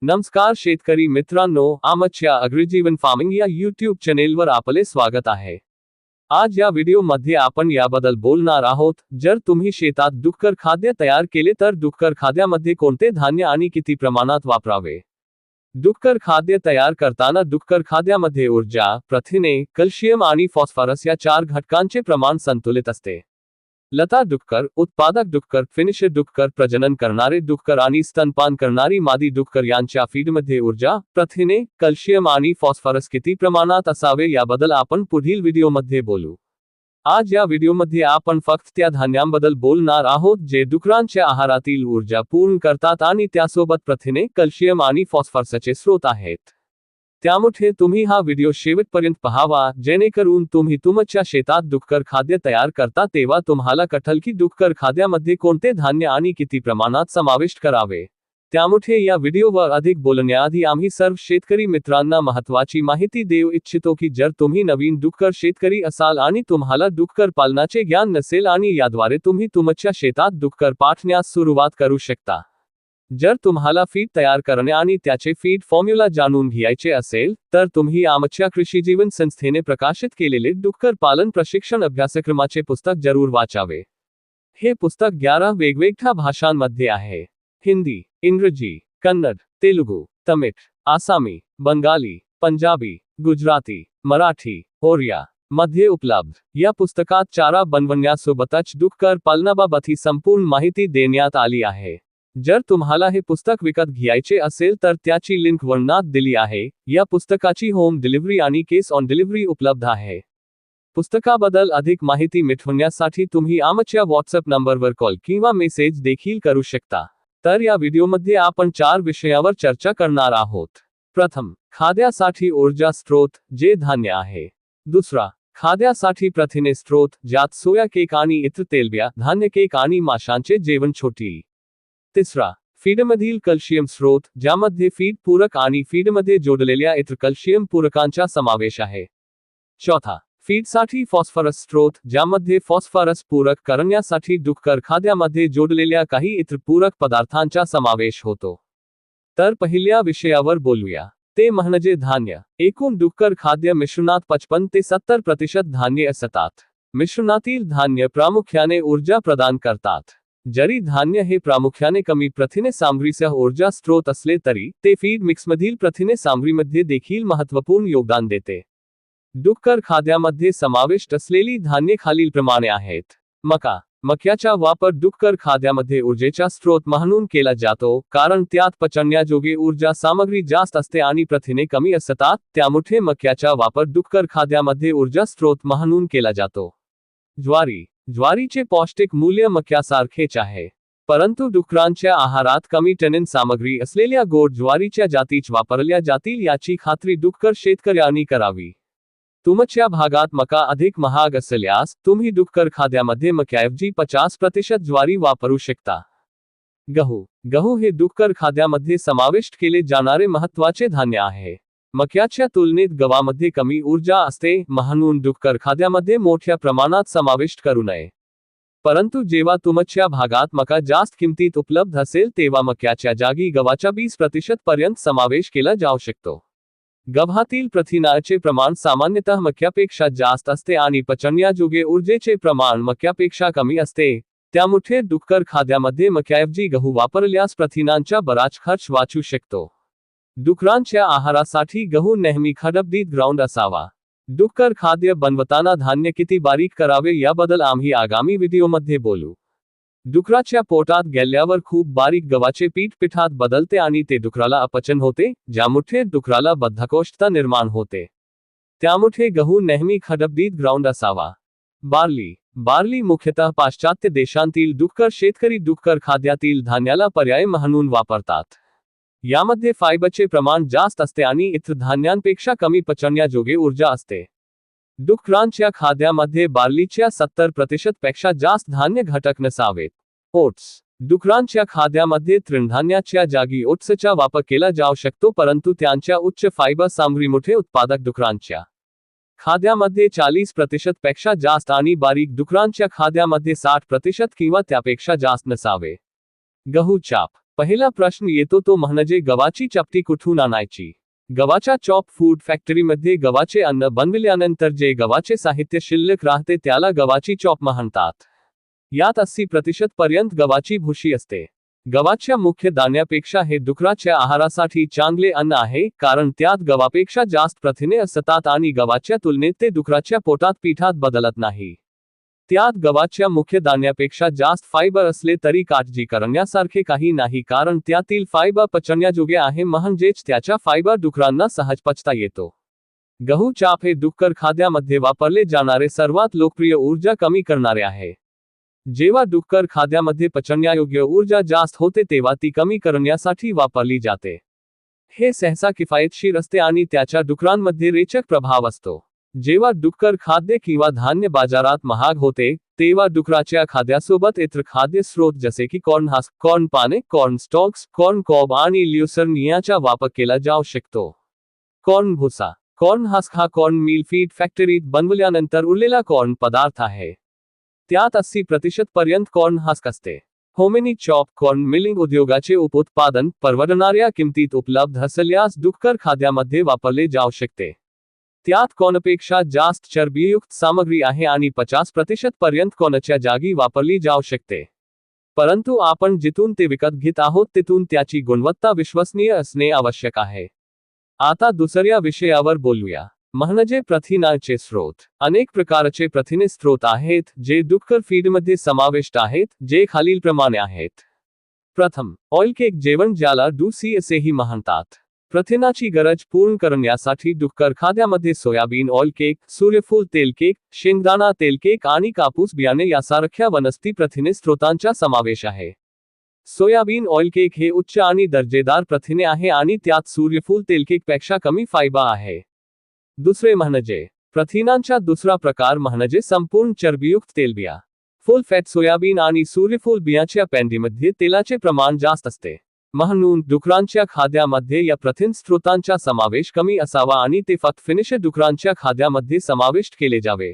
नमस्कार शेतकरी मित्रांनो, आमच्या अग्रजीवन फार्मिंग या यूट्यूब चॅनेलवर आपले स्वागत आहे। आज या व्हिडिओमध्ये आपण याबद्दल बोलणार आहोत, जर तुम्ही शेतात डुक्कर खाद्य तयार केले तर डुक्कर खाद्यामध्ये कोणते धान्य आणि किती प्रमाणात वापरावे। डुक्कर खाद्य तयार करताना डुक्कर खाद्यामध्ये ऊर्जा, प्रथिने, कॅल्शियम आणि फॉस्फरस या 4 घटकांचे प्रमाण संतुलित असते। लता डुक्कर, उत्पादक डुक्कर, फिनिशर डुक्कर, प्रजनन करणारे डुक्कर आणि स्तनपान करणारी मादी डुक्कर यांच्या फीडमध्ये ऊर्जा, प्रथिने, कॅल्शियम आणि फॉस्फरस किती प्रमाणात असावे याबद्दल आपण पुढील व्हिडिओमध्ये बोलू। आज या व्हिडिओमध्ये आपण फक्त त्या धान्यांबद्दल बोलणार आहोत जे डुकरांच्या आहारातील ऊर्जा पूर्ण करतात आणि त्यासोबत प्रथिने, कॅल्शियम आणि फॉस्फरसचे स्रोत आहेत। त्यामुळे तुम्ही हा व्हिडिओ शेवटपर्यंत पाहावा, जेणेकरून तुम्ही तुमच्या शेतात डुक्कर खाद्य तयार करता तेव्हा तुम्हाला कळेल की डुक्कर खाद्यामध्ये कोणते धान्य आणि किती प्रमाणात समाविष्ट करावे। त्यामुळे या व्हिडिओवर अधिक बोलण्याआधी आम्ही सर्व शेतकरी मित्रांना महत्त्वाची माहिती देऊ इच्छितो की जर तुम्ही नवीन डुक्कर शेतकरी असाल आणि तुम्हाला डुक्कर पालनाचे ज्ञान नसेल आणि याद्वारे तुम्ही तुमच्या शेतात डुक्कर पाठण्यास सुरुवात करू शकता। जर तुम्हाला फीड तयार करणे आणि त्याचे फीड फॉर्म्युला जाणून घ्यायचे असेल तर तुम्ही आमच्या कृषीजीवन संस्थेने प्रकाशित केलेले डुक्कर पालन प्रशिक्षण अभ्यासक्रमाचे पुस्तक जरूर वाचावे। हे पुस्तक 11 वेगवेगळ्या भाषांमध्ये आहे। हिंदी, इंग्रजी, कन्नड, तेलुगू, तमिळ, आसामी, बंगाली, पंजाबी, गुजराती, मराठी, ओरिया मध्ये उपलब्ध। या पुस्तकात चारा बनवण्यासोबतच डुक्कर पालनाबाबतही संपूर्ण माहिती देण्यात आली आहे। जर तुम्हाला हे पुस्तक विकत घ्यायचे असेल तर त्याची लिंक वर्णनात दिली आहे। या पुस्तकाची होम डिलिव्हरी आणि केस ऑन डिलिव्हरी उपलब्ध आहे। पुस्तकाबद्दल अधिक माहिती मिळवण्यासाठी तुम्ही आमच्या व्हॉट्सअप नंबरवर कॉल किंवा मेसेज देखील करू शकता। तर या व्हिडिओमध्ये आपण 4 विषयावर चर्चा करणार आहोत। प्रथम, खाद्यासाठी ऊर्जा स्रोत, जे धान्य आहे। दुसरा, खाद्यासाठी प्रथिने स्रोत, ज्यात सोया केक आणि इतर तेलबिया धान्य केक आणि माशांचे जेवण छोटी। तिसरा, फीडमधील कॅल्शियम स्रोत, ज्यामध्ये फीड पूरक आणि फीडमध्ये जोडलेल्या इतर कॅल्शियम पूरकांचा समावेश आहे। चौथा, फीडसाठी फॉस्फरस स्रोत, ज्यामध्ये फॉस्फरस पूरक करण्यासाठी डुक्कर खाद्यामध्ये जोडलेल्या काही इतर पूरक पदार्थांचा समावेश होतो। तर पहिल्या विषयावर बोलूया, ते म्हणजे धान्य। एकूण डुक्कर खाद्य मिश्रणात 55 ते 70% धान्य असतात। मिश्रणातील धान्य प्रामुख्याने ऊर्जा प्रदान करतात। जरी धान्य हे प्रामुख्याने कमी प्रथिने सामग्रीसह ऊर्जा स्रोत असले तरी ते फीड मिक्समधील प्रथिने सामग्रीमध्ये देखील महत्त्वपूर्ण योगदान देते। डुक्कर खाद्यामध्ये समाविष्ट असलेली धान्ये खालीलप्रमाणे आहेत। मका, मक्याचा वापर डुक्कर खाद्यामध्ये ऊर्जेचा स्रोत म्हणून केला जातो, कारण त्यात पचनयोग्य ऊर्जा सामग्री जास्त असते आणि प्रथिने कमी असतात, त्यामुळे मक्याचा वापर डुक्कर खाद्यामध्ये ऊर्जा स्रोत म्हणून केला जातो। ज्वारी, ज्वारीचे पौष्टिक मूल्य मक्यासारखेच आहे, परंतु डुकरांच्या आहारात कमी टनिन सामग्री असलेल्या गोड ज्वारीच्या जातीच वापरल्या जातील याची खात्री डुक्कर शेतकऱ्यांनी करावी। तुमच्या भागात मका अधिक महाग असल्यास तुम्ही डुक्कर खाद्यामध्ये मक्याऐवजी 50% ज्वारी वापरू शकता। गहू, गहू हे डुक्कर खाद्यामध्ये समाविष्ट केले जाणारे महत्त्वाचे धान्य आहे। मक्याच्या तुलनेत गव्हामध्ये कमी ऊर्जा असते, म्हणून डुक्कर खाद्यामध्ये मोठ्या प्रमाणात समाविष्ट करू नये। परंतु जेव्हा तुमच्या भागात मका जास्त किमतीत उपलब्ध असेल तेव्हा मक्याच्या जागी गव्हाचा 20% पर्यंत समावेश केला जाऊ शकतो। गव्हातील प्रथिनाचे प्रमाण सामान्यतः मक्यापेक्षा जास्त असते आणि पचनयोग्य ऊर्जेचे प्रमाण मक्यापेक्षा कमी असते, त्यामुळे डुक्कर खाद्यामध्ये मक्याऐवजी गहू वापरल्यास प्रथिनांचा बराच खर्च वाचू शकतो। डुकरांच्या आहारासाठी गहू नेहमी खडबडीत ग्राउंड असावा। डुक्कर खाद्य बनवताना धान्य किती बारीक करावे याबद्दल आम्ही आगामी व्हिडिओमध्ये बोलू। डुकराच्या पोटात गेल्यावर खूप बारीक गव्हाचे पीठ पिठात बदलते आणि ते डुकराला अपचन होते, ज्यामुळे डुकराला बद्धकोष्ठता निर्माण होते। त्यामुळे गहू नेहमी खडबडीत ग्राउंड असावा। बार्ली, बार्ली मुख्यतः पाश्चात्य देशांतील डुक्कर शेतकरी डुक्कर खाद्यातील धान्याला पर्याय म्हणून वापरतात। यामध्ये फायबरचे प्रमाण जास्त असते आणि इतर धान्यांपेक्षा कमी पचनयोग्य ऊर्जा असते। डुकरांच्या खाद्यामध्ये बार्लीच्या 70% पेक्षा जास्त धान्य घटक नसावेत। ओट्स, डुकरांच्या खाद्यामध्ये तृणधान्याच्या जागी ओट्सचा वापर केला जाऊ शकतो, परंतु त्यांच्या उच्च फायबर सामग्रीमुळे उत्पादक डुकरांच्या खाद्यामध्ये 40% पेक्षा जास्त आणि बारीक डुकरांच्या खाद्यामध्ये 60% किंवा त्यापेक्षा जास्त नसावे। गहू चाप, पहिला प्रश्न येतो तो म्हणजे गव्हाची चपटी कुठून आणायची. गव्हाच्या चॉप फूड फॅक्टरीमध्ये गव्हाचे अन्न बनविल्यानंतर जे गव्हाचे साहित्य शिल्लक राहते त्याला गव्हाची चॉप म्हणतात. यात 80% पर्यंत गव्हाची भुशी असते. गव्हाच्या मुख्य धान्यापेक्षा हे डुकराच्या आहारासाठी चांगले अन्न आहे, कारण त्यात गव्हापेक्षा जास्त प्रथिने असतात आणि गव्हाच्या तुलनेत ते डुकराच्या पोटात पिठात बदलत नाही. त्यात गव्हाच्या मुख्य धान्यापेक्षा जास्त फायबर असले तरी काळजी करण्यासारखे काही नाही, कारण त्यातील फायबर पचण्यायोग्य आहे, म्हणजेच त्याचा फायबर डुकरांना सहज पचता येतो. गहू चाप हे डुक्कर खाद्यामध्ये वापरले जाणारे सर्वात लोकप्रिय ऊर्जा कमी करणारे आहे. जेव्हा डुक्कर खाद्यामध्ये पचण्यायोग्य ऊर्जा जास्त होते तेव्हा ती कमी करण्यासाठी वापरली जाते. हे सहसा किफायतशीर असते आणि त्याच्या डुकरांमध्ये रेचक प्रभाव असतो. जेव्हा डुक्कर खाद्य किंवा धान्य बाजारात महाग होते तेव्हा डुकराच्या खाद्यासोबत इतर खाद्य स्रोत जसे की कॉर्न हस्क, कॉर्न पाने, कॉर्न स्टॉक्स, कॉर्न कॉब आणि ल्युसर्न याचा वापर केला जाऊ शकतो. कॉर्न भुसा. कॉर्न हस्क हा कॉर्न मिल फीड फॅक्टरीत बनवल्यानंतर उरलेला कॉर्न पदार्थ आहे. त्यात 80% पर्यंत कॉर्न हस्क असते. होमिनी चॉप कॉर्न मिलिंग उद्योगाचे उपउत्पादन परवडणाऱ्या किमतीत उपलब्ध असल्यास डुक्कर खाद्यामध्ये वापरले जाऊ शकते. त्यात कॉर्नपेक्षा जास्त चरबीयुक्त सामग्री आहे आणि 50% पर्यंत कॉर्नच्या जागी वापरली जाऊ शकते. परंतु आपण जिथून ते विकत घेत आहोत तिथून त्याची गुणवत्ता विश्वसनीय असणे आवश्यक आहे. आता दुसऱ्या विषयावर बोलूया, म्हणजे प्रथिनांचे स्रोत. अनेक प्रकारचे प्रथिने स्रोत आहेत जे डुक्कर फीडमध्ये समाविष्ट आहेत, जे खालीलप्रमाणे आहेत. प्रथम, ऑइल केक जेवण, ज्याला डूसी असेही म्हणतात. प्रथिनाची गरज पूर्ण करण्यासाठी डुक्कर खाद्यामध्ये सोयाबीन ऑइल केक, सूर्यफूल तेल केक, शेंगदाणा तेल केक आणि कापूस बियाणे यासारख्या वनस्पती प्रथिने स्रोतांचा समावेश आहे. सोयाबीन ऑइल केक हे उच्च आणि दर्जेदार प्रथिने आहे आणि त्यात सूर्यफूल तेल केकपेक्षा कमी फायबर आहे. दुसरे म्हणजे प्रथिनांचा दुसरा प्रकार म्हणजे संपूर्ण चरबीयुक्त तेलबिया. फुल फॅट सोयाबीन आणि सूर्यफूल बियाच्या पेंडीमध्ये तेलाचे प्रमाण जास्त असते. म्हणून डुकरांच्या खाद्यामध्ये या प्रथिन स्रोतांचा समावेश कमी असावा आणि ते फक्त फिनिश डुकरांच्या खाद्यामध्ये समाविष्ट केले जावे.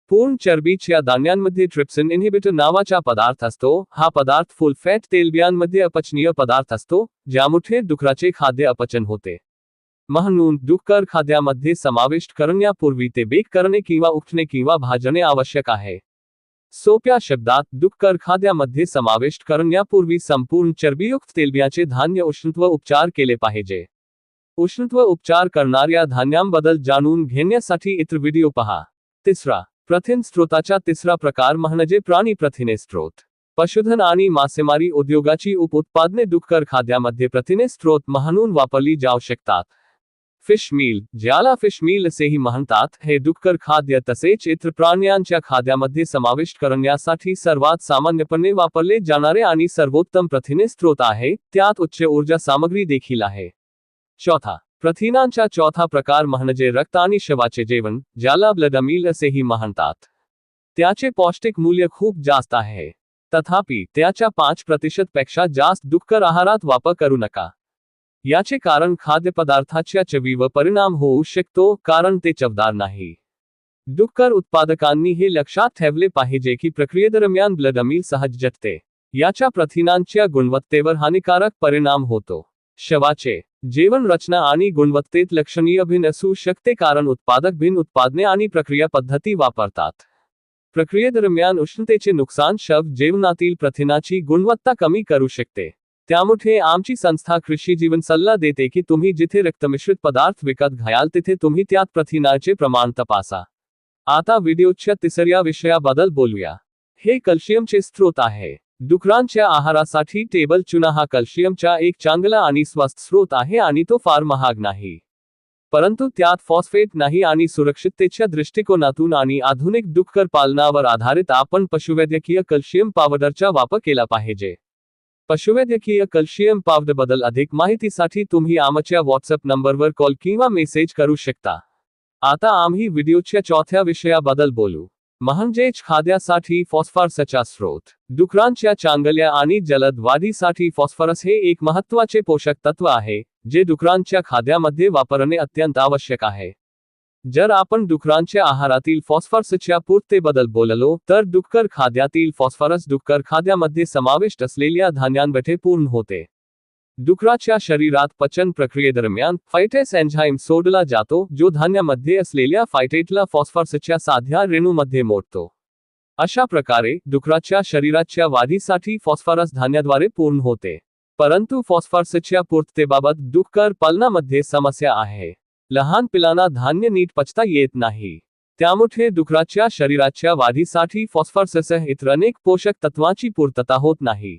पूर्ण चरबीच्या धान्यांमध्ये ट्रिप्सिन इनहिबिटर नावाचा पदार्थ असतो. हा पदार्थ फुल फॅट तेलबियांमध्ये अपचनीय पदार्थ असतो, ज्यामुळे डुकराचे खाद्य अपचन होते. म्हणून डुक्कर खाद्यामध्ये समाविष्ट करण्यापूर्वी ते बेक करणे किंवा उकडणे किंवा भाजणे आवश्यक आहे. सोप्या शब्दात, डुक्कर खाद्यामध्ये समाविष्ट करण्यापूर्वी संपूर्ण चरबीयुक्त तेलबियाचे धान्य उष्णत्व उपचार केले पाहिजे. उष्णत्व उपचार करणाऱ्या धान्यांबद्दल जाणून घेण्यासाठी इतर व्हिडिओ पहा. तिसरा, प्रथिन स्रोताचा तिसरा प्रकार म्हणजे प्राणी प्रथिने स्रोत. पशुधन आणि मासेमारी उद्योगाची उपउत्पादने डुक्कर खाद्यामध्ये प्रथिने स्रोत म्हणून वापरली जाऊ शकतात. फिश मील, ज्याला फिश मील असेही म्हणतात, हे डुक्कर खाद्य तसेच इतर प्राण्यांच्या खाद्यामध्ये समाविष्ट करण्यासाठी सर्वात सामान्यपणे वापरले जाणारे आणि सर्वोत्तम प्रथिने स्रोत आहे. त्यात उच्च ऊर्जा सामग्री देखील आहे. चौथा, प्रथिनांचा चौथा प्रकार म्हणजे रक्त आणि शवाचे जेवण, ज्याला ब्लड मील असेही म्हणतात. त्याचे पौष्टिक मूल्य खूप जास्त आहे. तथापि त्याच्या 5% पेक्षा जास्त डुक्कर आहारात वापर करू नका. याचे कारण खाद्यपदार्थाच्या चवीवर परिणाम होऊ शकतो, कारण ते चवदार नाही. डुक्कर उत्पादकांनी हे लक्षात ठेवले पाहिजे की प्रक्रियेदरम्यान ब्लड मील सहज जळते. याच्या प्रथिनांच्या गुणवत्तेवर हानिकारक परिणाम होतो. शवाचे जेवण रचना आणि गुणवत्तेत लक्षणीय भिन्न असू शकते, कारण उत्पादक भिन्न उत्पादने आणि प्रक्रिया पद्धती वापरतात. प्रक्रियेदरम्यान उष्णतेचे नुकसान शव जेवणातील प्रथिनाची गुणवत्ता कमी करू शकते. त्यामुळे आमची संस्था कृषी जीवन सल्ला देते की तुम्ही जिथे रक्तमिश्रित पदार्थ विकत घ्याल तिथे तुम्ही त्यात प्रथिनाचे प्रमाण तपासा. आता व्हिडिओच्या तिसऱ्या विषयाबद्दल बोलूया. हे कॅल्शियमचे स्रोत आहे. डुकरांच्या आहारासाठी टेबल चुना हा कॅल्शियमचा एक चांगला आणि स्वस्त स्रोत आहे आणि तो फार महाग नाही. परंतु त्यात फॉस्फेट नाही आणि सुरक्षिततेच्या दृष्टिकोनातून आणि आधुनिक डुक्कर पालनावर आधारित आपण पशुवैद्यकीय कॅल्शियम पावडरचा वापर केला पाहिजे. पशुवैद्यकीय कॅल्शियम पावडरबद्दल अधिक माहितीसाठी तुम्ही आमच्या व्हॉट्सअप नंबरवर कॉल किंवा मेसेज करू शकता. आता आम्ही व्हिडिओच्या चौथ्या विषयाबद्दल बोलू, म्हणजेच खाद्यासाठी फॉस्फरसचा स्रोत. डुकरांच्या चांगल्या आणि जलद वाढीसाठी फॉस्फरस हे एक महत्त्वाचे पोषक तत्व आहे, जे डुकरांच्या खाद्यामध्ये वापरणे अत्यंत आवश्यक आहे. जर आपण डुकरांच्या आहारातील फॉस्फरसच्या पूर्ततेबद्दल बोललो तर डुक्कर खाद्यातील फॉस्फरस डुक्कर खाद्यामध्ये समाविष्ट असलेल्या धान्यांमध्ये पूर्ण होते. डुकराच्या शरीरात पचन प्रक्रियेदरम्यान फायटेस एन्झाईम सोडला जातो जो धान्यामध्ये असलेल्या फायटेटला फॉस्फरसच्या साध्या रेणूमध्ये मोडतो. अशा प्रकारे डुकराच्या शरीराच्या वाढीसाठी फॉस्फरस धान्याद्वारे पूर्ण होते. परंतु फॉस्फरसच्या पूर्ततेबाबत डुक्कर पालनामध्ये समस्या आहे. लहान पिलांना धान्य नीट पचता येत नाही. त्यामुळे डुकराच्या शरीराच्या वाढीसाठी फॉस्फरससह इतर अनेक पोषक तत्वांची पूर्तता होत नाही.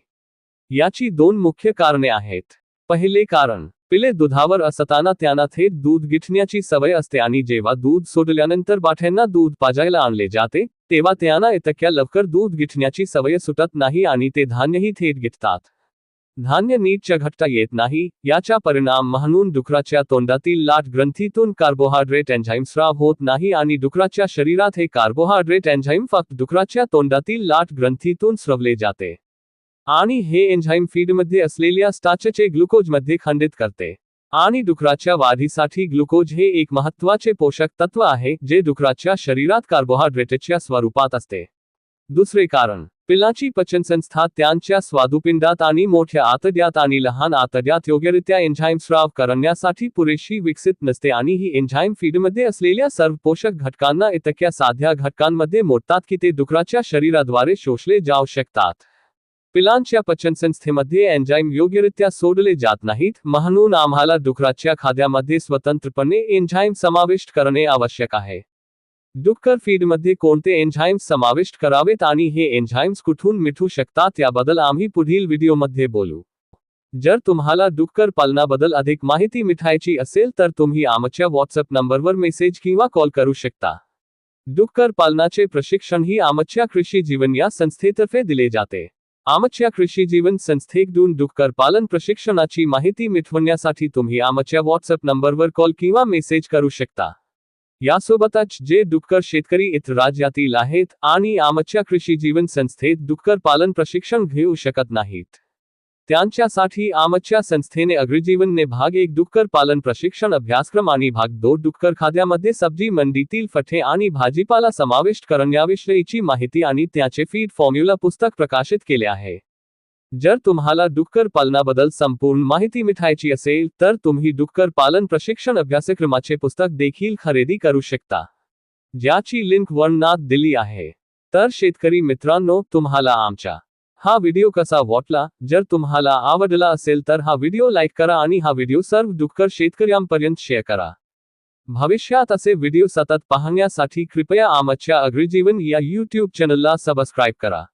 याची दोन मुख्य कारणे आहेत. पहिले कारण, पिले दुधावर असताना त्यांना थेट दूध गिळण्याची सवय असते आणि जेव्हा दूध सोडल्यानंतर बाठ्यांना दूध पाजायला आणले जाते तेव्हा त्यांना इतक्या लवकर दूध गिळण्याची सवय सुटत नाही आणि ते धान्यही थेट गिळतात. धान्य नीट चघळता येत नाही. याचा परिणाम म्हणून डुकराच्या तोंडातील लाट ग्रंथीतून कार्बोहायड्रेट एन्झाईम स्राव होत नाही आणि डुकराच्या शरीरात हे कार्बोहायड्रेट एन्झाईम फक्त डुकराच्या तोंडातील लाट ग्रंथीतून स्रवले जाते आणि हे एन्झाईम फीडमध्ये असलेल्या स्टार्चचे ग्लुकोजमध्ये खंडित करते. आणि डुकराच्या वाढीसाठी ग्लुकोज हे एक महत्त्वाचे पोषक तत्व आहे जे डुकराच्या शरीरात कार्बोहायड्रेटच्या स्वरूपात असते. दुसरे कारण, पिलांची पचनसंस्था त्यांच्या स्वादुपिंडात आणि मोठ्या आतड्यात आणि लहान आतड्यात योग्यरित्या एन्झाईम स्राव करण्यासाठी पुरेशी विकसित नसते आणि ही एन्झाईम फीडमध्ये असलेल्या सर्व पोषक घटकांना इतक्या साध्या घटकांमध्ये मोडतात की ते डुकराच्या शरीराद्वारे शोषले जाऊ शकतात. पिलांच्या पचनसंस्थेमध्ये एन्झाईम योग्यरित्या सोडले जात नाहीत म्हणून आम्हाला डुकराच्या खाद्यामध्ये स्वतंत्रपणे एन्झाईम समाविष्ट करणे आवश्यक आहे. डुक्कर फीडमध्ये कोणते एन्झाईम्स समाविष्ट करावेत आणि हे एन्झाईम्स कुठून मिळू शकतात याबद्दल आम्ही पुढील व्हिडिओमध्ये बोलू. जर तुम्हाला डुक्कर पालनाबद्दल अधिक माहिती मिळवायची असेल तर तुम्ही आमच्या व्हॉट्सअप नंबरवर मेसेज किंवा कॉल करू शकता. डुक्कर पालनाचे प्रशिक्षण ही आमच्या कृषी जीवन या संस्थेतर्फे दिले जाते. आमच्या कृषी जीवन संस्थेकडून डुक्कर पालन प्रशिक्षणाची माहिती मिळवण्यासाठी तुम्ही आमच्या व्हॉट्सअप नंबरवर कॉल किंवा मेसेज करू शकता. यासोबतच जे डुक्कर शेतकरी इतर राज्यातील आहेत आणि आमच्या कृषी जीवन संस्थेत डुक्कर पालन प्रशिक्षण घेऊ शकत नाहीत, त्यांच्यासाठी आमच्या संस्थेने अग्रजीवनने भाग 1 डुक्कर पालन प्रशिक्षण अभ्यासक्रम आणि भाग 2 डुक्कर खाद्यामध्ये सब्जी मंडीतील फटे आणि भाजीपाला समाविष्ट करण्याविषयीची माहिती आणि त्याचे फीड फॉर्म्युला पुस्तक प्रकाशित केले आहे. जर तुम्हाला डुक्कर पालनाबद्दल संपूर्ण माहिती मिळवायची असेल तर तुम्ही डुक्कर पालन प्रशिक्षण अभ्यासक्रमाचे पुस्तक देखील खरेदी करू शकता, ज्याची लिंक वर्णनात दिली आहे. तर शेतकरी मित्रांनो, तुम्हाला आमचा हा व्हिडिओ कसा वाटला? जर तुम्हाला आवडला असेल तर हा व्हिडिओ लाईक करा आणि हा व्हिडिओ सर्व डुक्कर शेतकऱ्यांपर्यंत शेअर करा. भविष्यात असे व्हिडिओ सतत पाहण्यासाठी कृपया आमच्या अग्रजीवन या YouTube चॅनलला सबस्क्राईब करा.